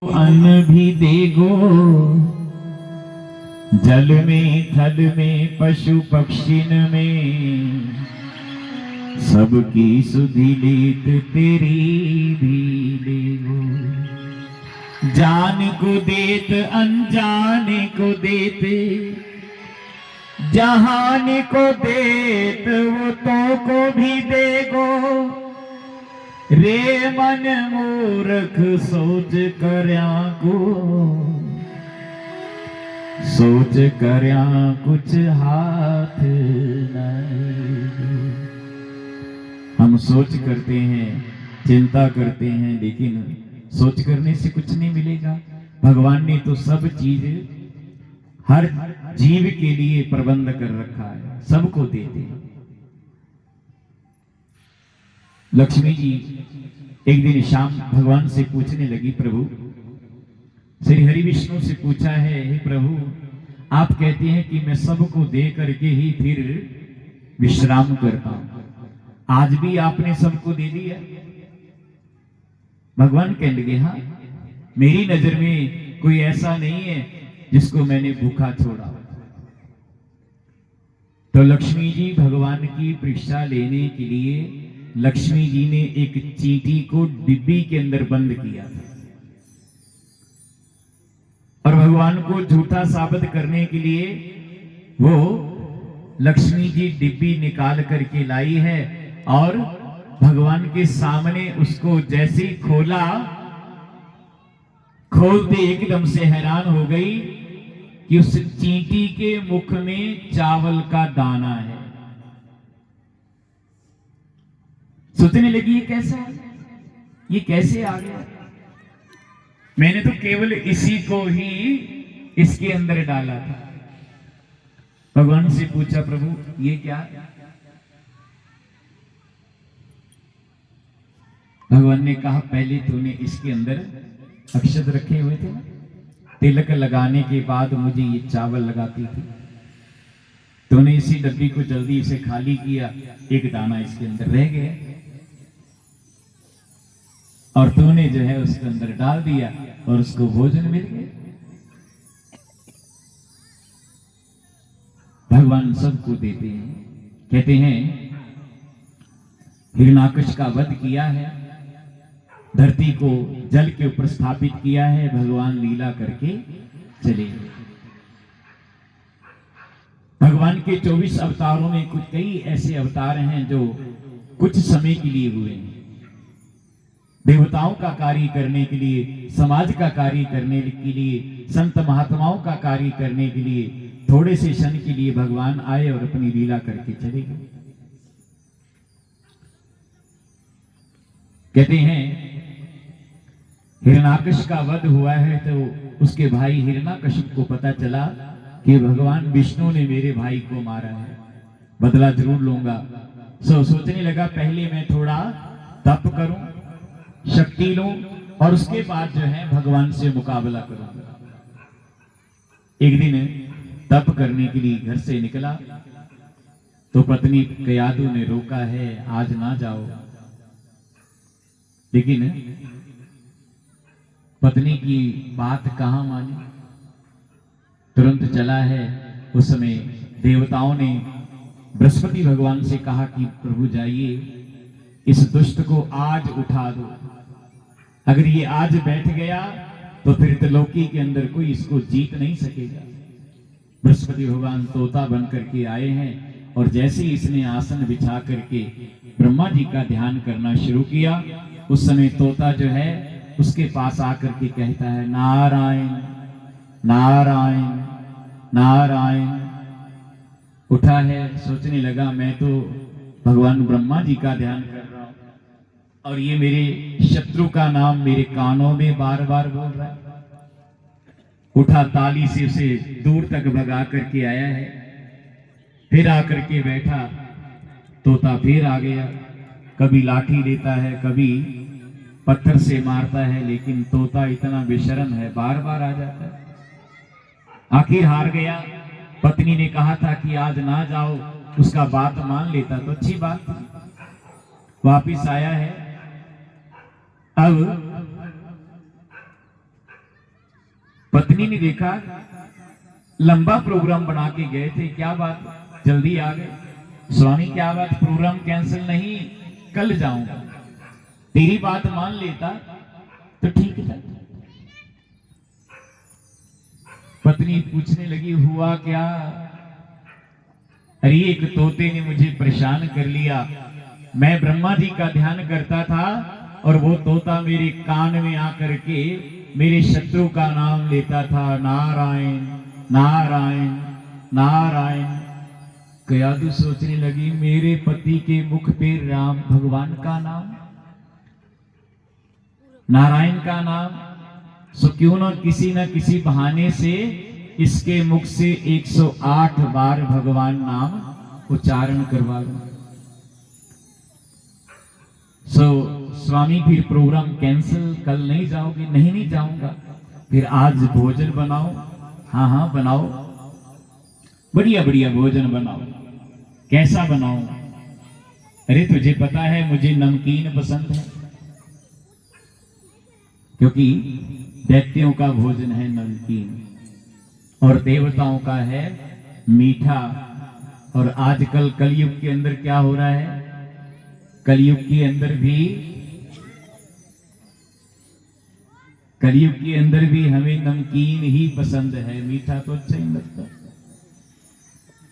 अन्न भी देगो, जल में थल में पशु पक्षिन में, सबकी सुधि लेत तेरी भी लेगो। जान को देत अनजाने को देते, जहान को देत वो तो को भी देगो। रे मन मूर्ख सोच करया को, सोच करया कुछ हाथ नहीं। हम सोच करते हैं, चिंता करते हैं, लेकिन सोच करने से कुछ नहीं मिलेगा। भगवान ने तो सब चीज हर जीव के लिए प्रबंध कर रखा है, सबको देते हैं। लक्ष्मी जी एक दिन शाम भगवान से पूछने लगी, प्रभु श्री हरि विष्णु से पूछा है, हे प्रभु आप कहते हैं कि मैं सबको दे करके ही फिर विश्राम करता हूं, आज भी आपने सबको दे दिया? भगवान कहने लगे, हाँ मेरी नजर में कोई ऐसा नहीं है जिसको मैंने भूखा छोड़ा। तो लक्ष्मी जी भगवान की परीक्षा लेने के लिए लक्ष्मी जी ने एक चींटी को डिब्बी के अंदर बंद किया था, और भगवान को झूठा साबित करने के लिए वो लक्ष्मी जी डिब्बी निकाल करके लाई है, और भगवान के सामने उसको जैसे ही खोला, खोलते एकदम से हैरान हो गई कि उस चींटी के मुख में चावल का दाना है। सोचने लगी ये कैसा है, ये कैसे आ गया? मैंने तो केवल इसी को ही इसके अंदर डाला था। भगवान से पूछा, प्रभु ये क्या? भगवान ने कहा, पहले तूने इसके अंदर अक्षत रखे हुए थे, तिलक लगाने के बाद मुझे ये चावल लगाती थी, तूने इसी डब्बी को जल्दी से खाली किया, एक दाना इसके अंदर रह गया, और तूने जो है उसके अंदर डाल दिया और उसको भोजन मिल गया। भगवान सबको देते हैं। कहते हैं हिरण्याकश का वध किया है, धरती को जल के ऊपर स्थापित किया है, भगवान लीला करके चले। भगवान के 24 अवतारों में कुछ कई ऐसे अवतार हैं जो कुछ समय के लिए हुए हैं। देवताओं का कार्य करने के लिए, समाज का कार्य करने के लिए, संत महात्माओं का कार्य करने के लिए थोड़े से क्षण के लिए भगवान आए और अपनी लीला करके चले गए। कहते हैं हिरण्याकश का वध हुआ है तो उसके भाई हिरण्याकशिप को पता चला कि भगवान विष्णु ने मेरे भाई को मारा है, बदला जरूर लूंगा। सोचने लगा, पहले मैं थोड़ा तप करूं, शक्ति लूं, और उसके बाद जो है भगवान से मुकाबला करूंगा। एक दिन तप करने के लिए घर से निकला तो पत्नी कयादु ने रोका है, आज ना जाओ। लेकिन पत्नी की बात कहां मानी, तुरंत चला है। उस समय देवताओं ने बृहस्पति भगवान से कहा कि प्रभु जाइए, इस दुष्ट को आज उठा दो, अगर ये आज बैठ गया तो फिर त्रिलोकी के अंदर कोई इसको जीत नहीं सकेगा। बृहस्पति भगवान तोता बन करके आए हैं, और जैसे ही इसने आसन बिछा करके ब्रह्मा जी का ध्यान करना शुरू किया, उस समय तोता जो है उसके पास आकर के कहता है, नारायण नारायण नारायण। उठा है, सोचने लगा मैं तो भगवान ब्रह्मा जी का ध्यान कर रहा हूं, और ये मेरे शत्रु का नाम मेरे कानों में बार बार बोल रहा है। उठा, ताली से उसे दूर तक भगा करके आया है, फिर आकर के बैठा, तोता फिर आ गया। कभी लाठी लेता है, कभी पत्थर से मारता है, लेकिन तोता इतना बेशर्म है, बार बार आ जाता है। आखिर हार गया। पत्नी ने कहा था कि आज ना जाओ, उसका बात मान लेता तो अच्छी बात थी। वापिस आया है। अब पत्नी ने देखा लंबा प्रोग्राम बना के गए थे, क्या बात जल्दी आ गए? स्वामी क्या बात, प्रोग्राम कैंसिल नहीं, कल जाऊंगा। तेरी बात मान लेता तो ठीक था। पत्नी पूछने लगी हुआ क्या? अरे एक तोते ने मुझे परेशान कर लिया। मैं ब्रह्मा जी का ध्यान करता था और वो तोता मेरे कान में आकर के मेरे शत्रु का नाम लेता था, नारायण नारायण नारायण। कयादू सोचने लगी मेरे पति के मुख पे राम भगवान का नाम, नारायण का नाम, सो क्यों ना किसी बहाने से इसके मुख से 108 बार भगवान नाम उच्चारण करवा लो। सो स्वामी फिर प्रोग्राम कैंसिल, कल नहीं जाओगे? नहीं जाऊंगा। फिर आज भोजन बनाओ। हाँ हाँ बनाओ, बढ़िया बढ़िया भोजन बनाओ। कैसा बनाओ? अरे तुझे पता है मुझे नमकीन पसंद है, क्योंकि दैत्यों का भोजन है नमकीन और देवताओं का है मीठा। और आजकल कलयुग के अंदर क्या हो रहा है? कलयुग के अंदर भी हमें नमकीन ही पसंद है, मीठा तो अच्छा ही लगता।